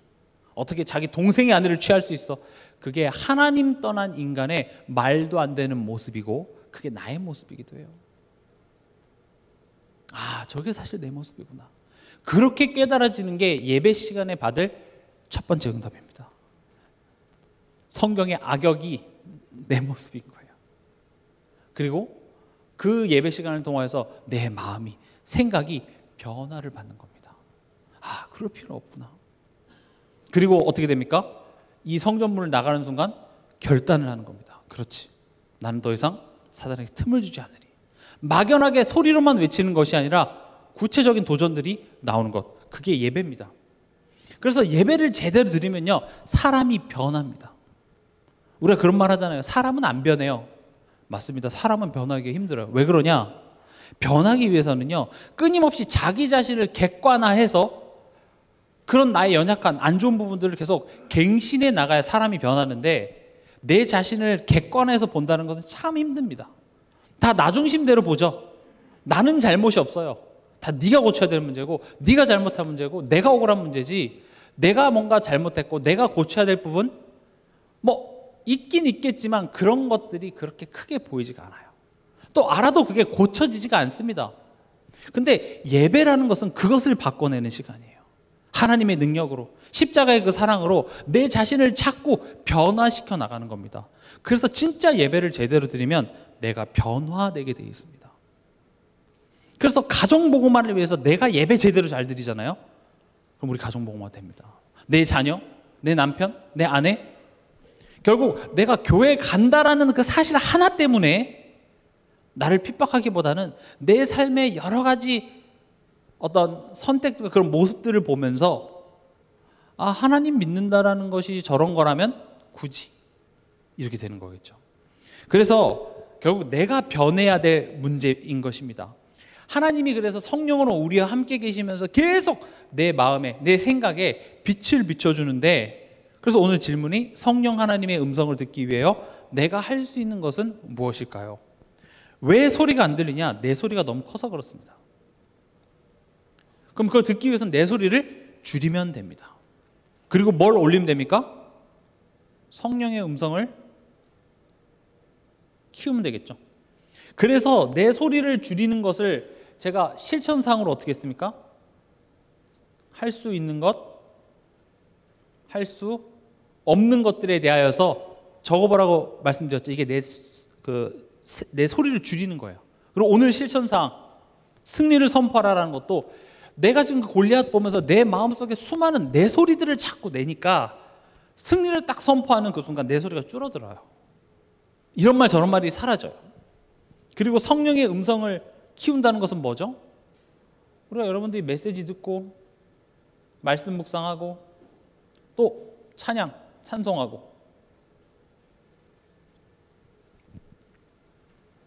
어떻게 자기 동생의 아내를 취할 수 있어. 그게 하나님 떠난 인간의 말도 안 되는 모습이고, 그게 나의 모습이기도 해요. 저게 사실 내 모습이구나. 그렇게 깨달아지는 게 예배 시간에 받을 첫 번째 응답입니다. 성경의 악역이 내 모습인 거예요. 그리고 그 예배 시간을 통해서 내 마음이, 생각이 변화를 받는 겁니다. 그럴 필요 없구나. 그리고 어떻게 됩니까? 이 성전문을 나가는 순간 결단을 하는 겁니다. 그렇지, 나는 더 이상 사단에게 틈을 주지 않으리. 막연하게 소리로만 외치는 것이 아니라 구체적인 도전들이 나오는 것, 그게 예배입니다. 그래서 예배를 제대로 드리면요, 사람이 변합니다. 우리가 그런 말 하잖아요. 사람은 안 변해요. 맞습니다. 사람은 변하기 힘들어요. 왜 그러냐? 변하기 위해서는요, 끊임없이 자기 자신을 객관화해서 그런 나의 연약한 안 좋은 부분들을 계속 갱신해 나가야 사람이 변하는데, 내 자신을 객관화해서 본다는 것은 참 힘듭니다. 다 나 중심대로 보죠. 나는 잘못이 없어요. 다 네가 고쳐야 될 문제고, 네가 잘못한 문제고, 내가 억울한 문제지, 내가 뭔가 잘못했고 내가 고쳐야 될 부분 뭐 있긴 있겠지만 그런 것들이 그렇게 크게 보이지가 않아요. 또 알아도 그게 고쳐지지가 않습니다. 근데 예배라는 것은 그것을 바꿔내는 시간이에요. 하나님의 능력으로, 십자가의 그 사랑으로 내 자신을 자꾸 변화시켜 나가는 겁니다. 그래서 진짜 예배를 제대로 드리면 내가 변화되게 되어 있습니다. 그래서 가정복음화를 위해서 내가 예배 제대로 잘 드리잖아요. 그럼 우리 가정복음화 됩니다. 내 자녀, 내 남편, 내 아내, 결국 내가 교회 간다라는 그 사실 하나 때문에 나를 핍박하기보다는 내 삶의 여러 가지 어떤 선택과 그런 모습들을 보면서 하나님 믿는다라는 것이 저런 거라면 굳이 이렇게 되는 거겠죠. 그래서 결국 내가 변해야 될 문제인 것입니다. 하나님이 그래서 성령으로 우리와 함께 계시면서 계속 내 마음에, 내 생각에 빛을 비춰주는데, 그래서 오늘 질문이 성령 하나님의 음성을 듣기 위해요, 내가 할 수 있는 것은 무엇일까요? 왜 소리가 안 들리냐? 내 소리가 너무 커서 그렇습니다. 그럼 그걸 듣기 위해서는 내 소리를 줄이면 됩니다. 그리고 뭘 올리면 됩니까? 성령의 음성을 키우면 되겠죠. 그래서 내 소리를 줄이는 것을 제가 실천상으로 어떻게 했습니까? 할 수 있는 것, 할 수 없는 것들에 대하여서 적어보라고 말씀드렸죠. 이게 내 소리를 줄이는 거예요. 그리고 오늘 실천상 승리를 선포하라는 것도, 내가 지금 그 골리앗 보면서 내 마음속에 수많은 내 소리들을 자꾸 내니까 승리를 딱 선포하는 그 순간 내 소리가 줄어들어요. 이런 말 저런 말이 사라져요. 그리고 성령의 음성을 키운다는 것은 뭐죠? 우리가 여러분들이 메시지 듣고 말씀 묵상하고 또 찬양, 찬송하고,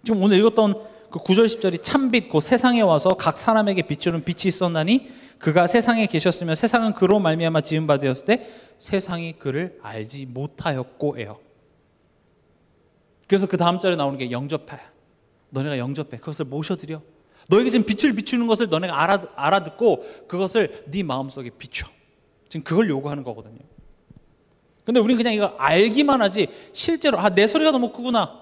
지금 오늘 읽었던 그 9절 10절이 참빛 곧 세상에 와서 각 사람에게 비추는 빛이 있었나니 그가 세상에 계셨으며 세상은 그로 말미암아 지은 바 되었을 때 세상이 그를 알지 못하였고예요. 그래서 그 다음 절에 나오는 게 영접해. 너네가 영접해. 그것을 모셔드려. 너에게 지금 빛을 비추는 것을 너네가 알아듣고 그것을 네 마음속에 비춰. 지금 그걸 요구하는 거거든요. 근데 우리는 그냥 이거 알기만 하지 실제로 내 소리가 너무 크구나,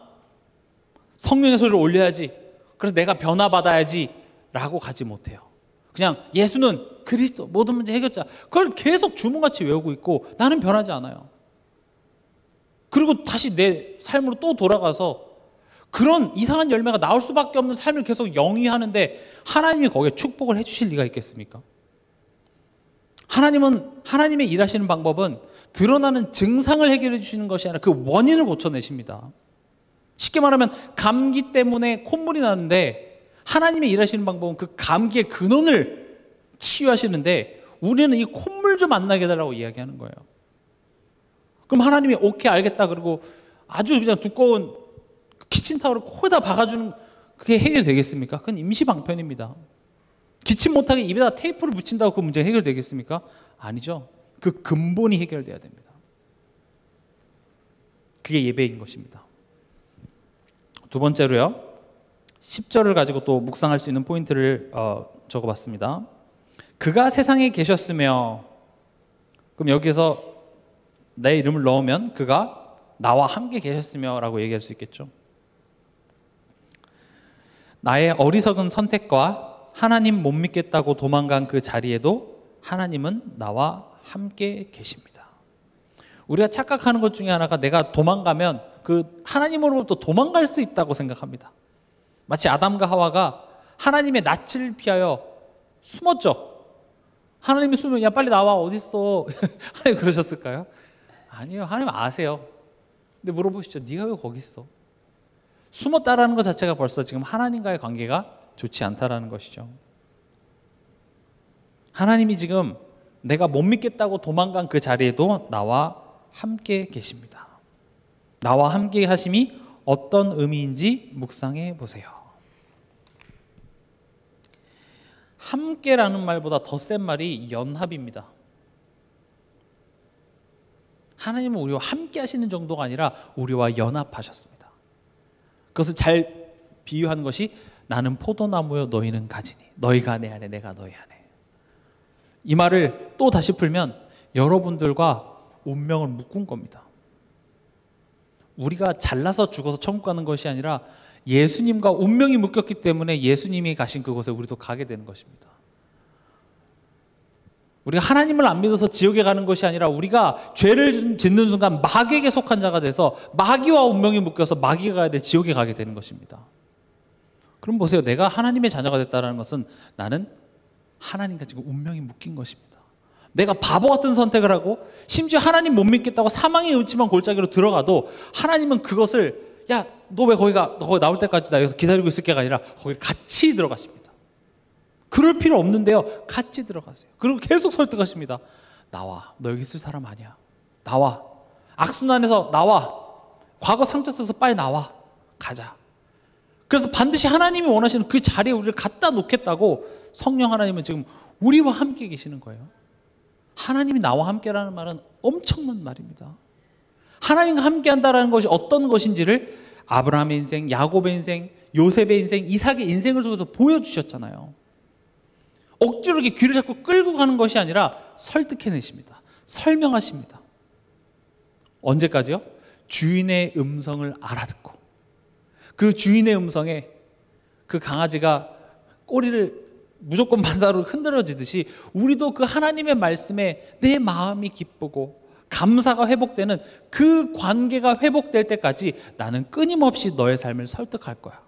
성령의 소리를 올려야지, 그래서 내가 변화받아야지 라고 가지 못해요. 그냥 예수는 그리스도, 모든 문제 해결자, 그걸 계속 주문같이 외우고 있고 나는 변하지 않아요. 그리고 다시 내 삶으로 또 돌아가서 그런 이상한 열매가 나올 수밖에 없는 삶을 계속 영위하는데 하나님이 거기에 축복을 해주실 리가 있겠습니까? 하나님의 일하시는 방법은 드러나는 증상을 해결해 주시는 것이 아니라 그 원인을 고쳐내십니다. 쉽게 말하면 감기 때문에 콧물이 나는데 하나님의 일하시는 방법은 그 감기의 근원을 치유하시는데 우리는 이 콧물 좀 안 나게 해달라고 이야기하는 거예요. 그럼 하나님이 오케이 알겠다 그리고 아주 그냥 두꺼운 키친타월을 코에다 박아주는 그게 해결되겠습니까? 그건 임시방편입니다. 기침 못하게 입에다 테이프를 붙인다고 그 문제가 해결되겠습니까? 아니죠. 그 근본이 해결돼야 됩니다. 그게 예배인 것입니다. 두 번째로요, 10절을 가지고 또 묵상할 수 있는 포인트를 적어봤습니다. 그가 세상에 계셨으며, 그럼 여기에서 내 이름을 넣으면 그가 나와 함께 계셨으며 라고 얘기할 수 있겠죠. 나의 어리석은 선택과 하나님 못 믿겠다고 도망간 그 자리에도 하나님은 나와 함께 계십니다. 우리가 착각하는 것 중에 하나가 내가 도망가면 그 하나님으로부터 도망갈 수 있다고 생각합니다. 마치 아담과 하와가 하나님의 낯을 피하여 숨었죠. 하나님이 숨으면 야 빨리 나와 어딨어 하나님 그러셨을까요? 아니요, 하나님 아세요. 근데 물어보시죠. 네가 왜 거기 있어? 숨었다라는 것 자체가 벌써 지금 하나님과의 관계가 좋지 않다라는 것이죠. 하나님이 지금 내가 못 믿겠다고 도망간 그 자리에도 나와 함께 계십니다. 나와 함께 하심이 어떤 의미인지 묵상해 보세요. 함께라는 말보다 더 센 말이 연합입니다. 하나님은 우리와 함께 하시는 정도가 아니라 우리와 연합하셨습니다. 그것을 잘 비유한 것이 나는 포도나무여 너희는 가지니 너희가 내 안에 내가 너희 안에. 이 말을 또 다시 풀면 여러분들과 운명을 묶은 겁니다. 우리가 잘나서 죽어서 천국 가는 것이 아니라 예수님과 운명이 묶였기 때문에 예수님이 가신 그곳에 우리도 가게 되는 것입니다. 우리가 하나님을 안 믿어서 지옥에 가는 것이 아니라 우리가 죄를 짓는 순간 마귀에게 속한 자가 돼서 마귀와 운명이 묶여서 마귀가 가야 될 지옥에 가게 되는 것입니다. 그럼 보세요. 내가 하나님의 자녀가 됐다는 것은 나는 하나님과 지금 운명이 묶인 것입니다. 내가 바보 같은 선택을 하고 심지어 하나님 못 믿겠다고 사망의 음침한 골짜기로 들어가도 하나님은 그것을 야, 너 왜 거기 나올 때까지 나 여기서 기다리고 있을게가 아니라 거기 같이 들어가십니다. 그럴 필요 없는데요. 같이 들어가세요. 그리고 계속 설득하십니다. 나와. 너 여기 있을 사람 아니야. 나와. 악순환에서 나와. 과거 상처 써서 빨리 나와. 가자. 그래서 반드시 하나님이 원하시는 그 자리에 우리를 갖다 놓겠다고 성령 하나님은 지금 우리와 함께 계시는 거예요. 하나님이 나와 함께라는 말은 엄청난 말입니다. 하나님과 함께 한다는 것이 어떤 것인지를 아브라함의 인생, 야곱의 인생, 요셉의 인생, 이삭의 인생을 통해서 보여주셨잖아요. 억지로 이렇게 귀를 잡고 끌고 가는 것이 아니라 설득해내십니다. 설명하십니다. 언제까지요? 주인의 음성을 알아듣고 그 주인의 음성에 그 강아지가 꼬리를 무조건 반사로 흔들어지듯이 우리도 그 하나님의 말씀에 내 마음이 기쁘고 감사가 회복되는 그 관계가 회복될 때까지 나는 끊임없이 너의 삶을 설득할 거야.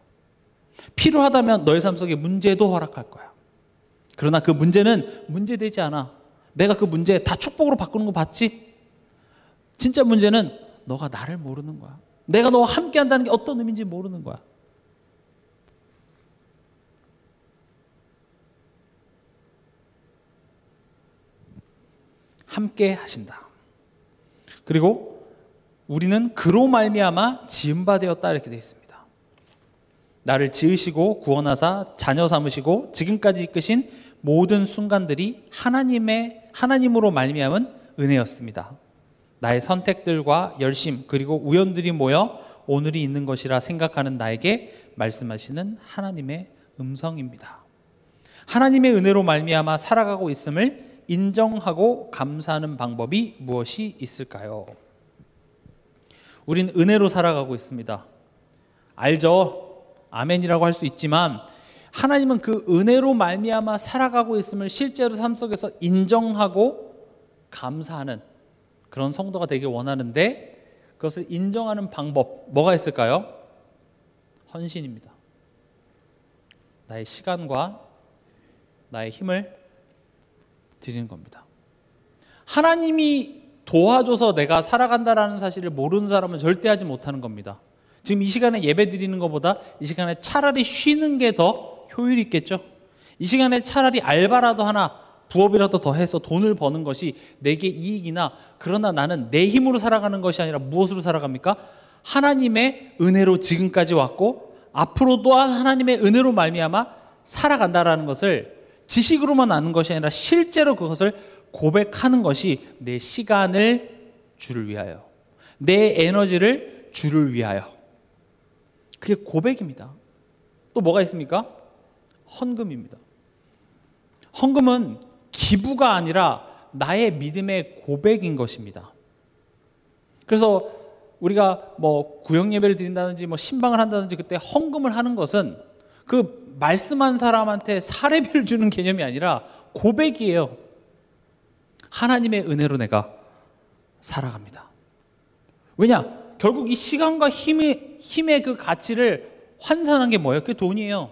필요하다면 너의 삶 속에 문제도 허락할 거야. 그러나 그 문제는 문제되지 않아. 내가 그 문제 다 축복으로 바꾸는 거 봤지? 진짜 문제는 너가 나를 모르는 거야. 내가 너와 함께 한다는 게 어떤 의미인지 모르는 거야. 함께 하신다. 그리고 우리는 그로 말미암아 지은 바 되었다 이렇게 되어 있습니다. 나를 지으시고 구원하사 자녀 삼으시고 지금까지 이끄신 모든 순간들이 하나님으로 말미암은 은혜였습니다. 나의 선택들과 열심 그리고 우연들이 모여 오늘이 있는 것이라 생각하는 나에게 말씀하시는 하나님의 음성입니다. 하나님의 은혜로 말미암아 살아가고 있음을 인정하고 감사하는 방법이 무엇이 있을까요? 우린 은혜로 살아가고 있습니다. 알죠? 아멘이라고 할 수 있지만 하나님은 그 은혜로 말미암아 살아가고 있음을 실제로 삶 속에서 인정하고 감사하는 그런 성도가 되길 원하는데 그것을 인정하는 방법 뭐가 있을까요? 헌신입니다. 나의 시간과 나의 힘을 드리는 겁니다. 하나님이 도와줘서 내가 살아간다라는 사실을 모르는 사람은 절대 하지 못하는 겁니다. 지금 이 시간에 예배 드리는 것보다 이 시간에 차라리 쉬는 게 더 효율이 있겠죠. 이 시간에 차라리 알바라도 하나 부업이라도 더 해서 돈을 버는 것이 내게 이익이나 그러나 나는 내 힘으로 살아가는 것이 아니라 무엇으로 살아갑니까? 하나님의 은혜로 지금까지 왔고 앞으로 또한 하나님의 은혜로 말미암아 살아간다라는 것을 지식으로만 아는 것이 아니라 실제로 그것을 고백하는 것이 내 시간을 주를 위하여 내 에너지를 주를 위하여 그게 고백입니다. 또 뭐가 있습니까? 헌금입니다. 헌금은 기부가 아니라 나의 믿음의 고백인 것입니다. 그래서 우리가 뭐 구역 예배를 드린다든지 뭐 신방을 한다든지 그때 헌금을 하는 것은 그 말씀한 사람한테 사례비를 주는 개념이 아니라 고백이에요. 하나님의 은혜로 내가 살아갑니다. 왜냐? 결국 이 시간과 힘의 그 가치를 환산한 게 뭐예요? 그게 돈이에요.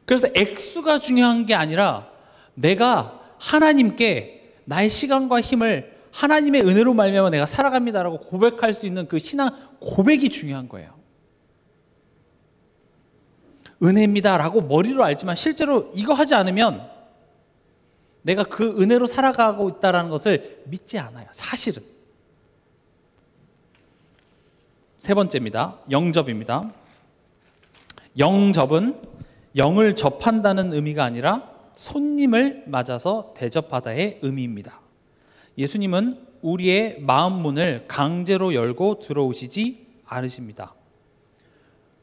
그래서 액수가 중요한 게 아니라 내가 하나님께 나의 시간과 힘을 하나님의 은혜로 말미암아 내가 살아갑니다라고 고백할 수 있는 그 신앙 고백이 중요한 거예요. 은혜입니다라고 머리로 알지만 실제로 이거 하지 않으면 내가 그 은혜로 살아가고 있다는 것을 믿지 않아요. 사실은. 세 번째입니다. 영접입니다. 영접은 영을 접한다는 의미가 아니라 손님을 맞아서 대접하다의 의미입니다. 예수님은 우리의 마음 문을 강제로 열고 들어오시지 않으십니다.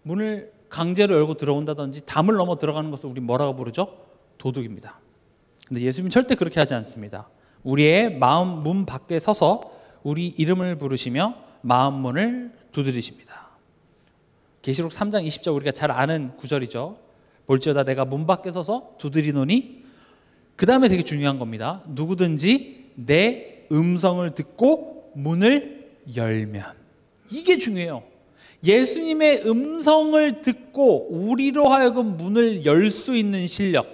문을 강제로 열고 들어온다든지 담을 넘어 들어가는 것을 우리 뭐라고 부르죠? 도둑입니다. 근데 예수님은 절대 그렇게 하지 않습니다. 우리의 마음 문 밖에 서서 우리 이름을 부르시며 마음 문을 두드리십니다. 계시록 3장 20절 우리가 잘 아는 구절이죠. 볼지어다 내가 문 밖에 서서 두드리노니 그 다음에 되게 중요한 겁니다. 누구든지 내 음성을 듣고 문을 열면 이게 중요해요. 예수님의 음성을 듣고 우리로 하여금 문을 열 수 있는 실력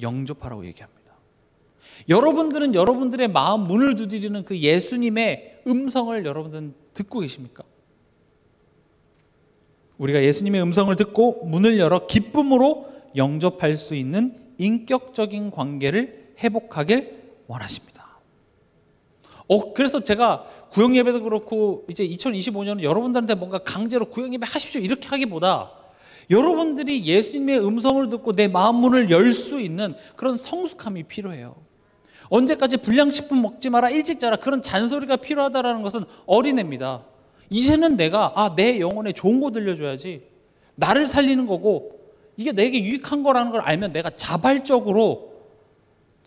영접하라고 얘기합니다. 여러분들은 여러분들의 마음 문을 두드리는 그 예수님의 음성을 여러분들은 듣고 계십니까? 우리가 예수님의 음성을 듣고 문을 열어 기쁨으로 영접할 수 있는 인격적인 관계를 회복하길 원하십니다. 그래서 제가 구역 예배도 그렇고 이제 2025년은 여러분들한테 뭔가 강제로 구역 예배 하십시오 이렇게 하기보다 여러분들이 예수님의 음성을 듣고 내 마음 문을 열 수 있는 그런 성숙함이 필요해요. 언제까지 불량식품 먹지 마라 일찍 자라 그런 잔소리가 필요하다는 것은 어린애입니다. 이제는 내가 내 영혼에 좋은 거 들려줘야지 나를 살리는 거고 이게 내게 유익한 거라는 걸 알면 내가 자발적으로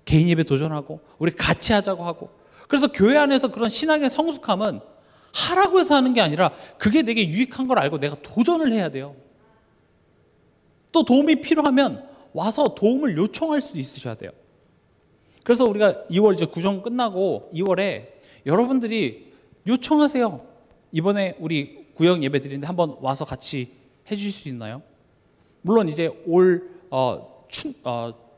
개인 예배 도전하고 우리 같이 하자고 하고 그래서 교회 안에서 그런 신앙의 성숙함은 하라고 해서 하는 게 아니라 그게 내게 유익한 걸 알고 내가 도전을 해야 돼요. 또 도움이 필요하면 와서 도움을 요청할 수 있으셔야 돼요. 그래서 우리가 2월 이제 구정 끝나고 2월에 여러분들이 요청하세요. 이번에 우리 구역 예배 드리는데 한번 와서 같이 해주실 수 있나요? 물론 이제 올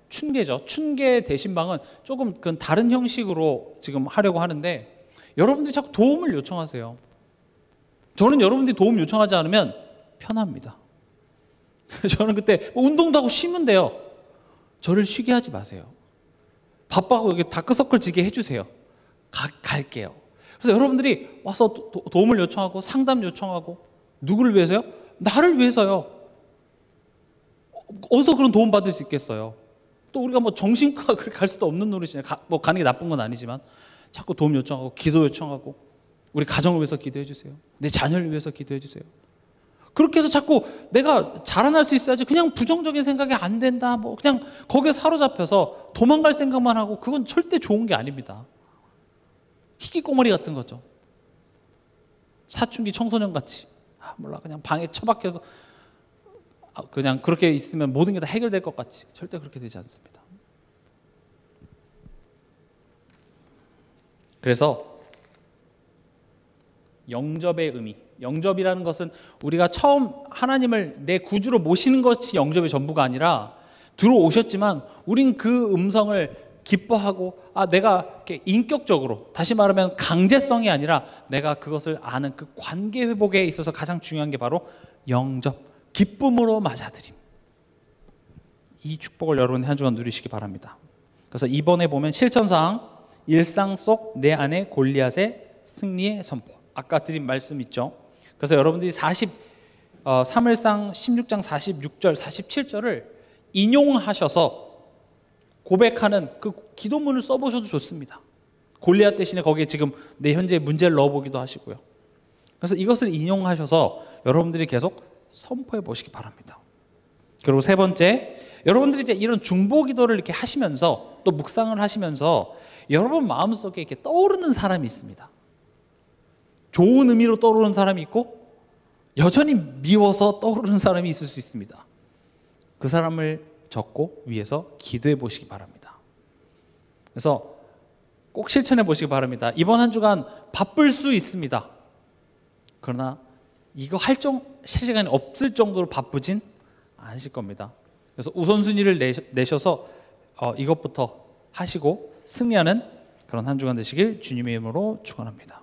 춘계죠. 춘계 대신방은 조금 그건 다른 형식으로 지금 하려고 하는데 여러분들이 자꾸 도움을 요청하세요. 저는 여러분들이 도움 요청하지 않으면 편합니다. 저는 그때 운동도 하고 쉬면 돼요. 저를 쉬게 하지 마세요. 바빠고 여기 다크서클 지게 해주세요. 갈게요. 그래서 여러분들이 와서 도움을 요청하고 상담 요청하고 누구를 위해서요? 나를 위해서요. 어디서 그런 도움 받을 수 있겠어요? 또 우리가 뭐 정신과 갈 수도 없는 노릇이냐. 뭐 가는 게 나쁜 건 아니지만 자꾸 도움 요청하고 기도 요청하고 우리 가정을 위해서 기도해 주세요. 내 자녀를 위해서 기도해 주세요. 그렇게 해서 자꾸 내가 자라날 수 있어야지 그냥 부정적인 생각이 안 된다. 뭐 그냥 거기에 사로잡혀서 도망갈 생각만 하고 그건 절대 좋은 게 아닙니다. 희귀꼬머리 같은 거죠. 사춘기 청소년 같이 몰라 그냥 방에 처박혀서 그냥 그렇게 있으면 모든 게 다 해결될 것 같이 절대 그렇게 되지 않습니다. 그래서 영접의 의미, 영접이라는 것은 우리가 처음 하나님을 내 구주로 모시는 것이 영접의 전부가 아니라 들어오셨지만 우린 그 음성을 기뻐하고 내가 이렇게 인격적으로 다시 말하면 강제성이 아니라 내가 그것을 아는 그 관계 회복에 있어서 가장 중요한 게 바로 영접, 기쁨으로 맞아들임. 이 축복을 여러분 한 주간 누리시기 바랍니다. 그래서 이번에 보면 실천사항 일상 속 내 안에 골리앗의 승리의 선포. 아까 드린 말씀 있죠. 그래서 여러분들이 3일상 16장 46절 47절을 인용하셔서 고백하는 그 기도문을 써보셔도 좋습니다. 골리앗 대신에 거기에 지금 내 현재의 문제를 넣어보기도 하시고요. 그래서 이것을 인용하셔서 여러분들이 계속 선포해 보시기 바랍니다. 그리고 세 번째, 여러분들이 이제 이런 중보 기도를 이렇게 하시면서 또 묵상을 하시면서 여러분 마음속에 이렇게 떠오르는 사람이 있습니다. 좋은 의미로 떠오르는 사람이 있고 여전히 미워서 떠오르는 사람이 있을 수 있습니다. 그 사람을 적고 위에서 기도해 보시기 바랍니다. 그래서 꼭 실천해 보시기 바랍니다. 이번 한 주간 바쁠 수 있습니다. 그러나 이거 할 시간이 없을 정도로 바쁘진 않으실 겁니다. 그래서 우선순위를 내셔서 이것부터 하시고 승리하는 그런 한 주간 되시길 주님의 이름으로 축원합니다.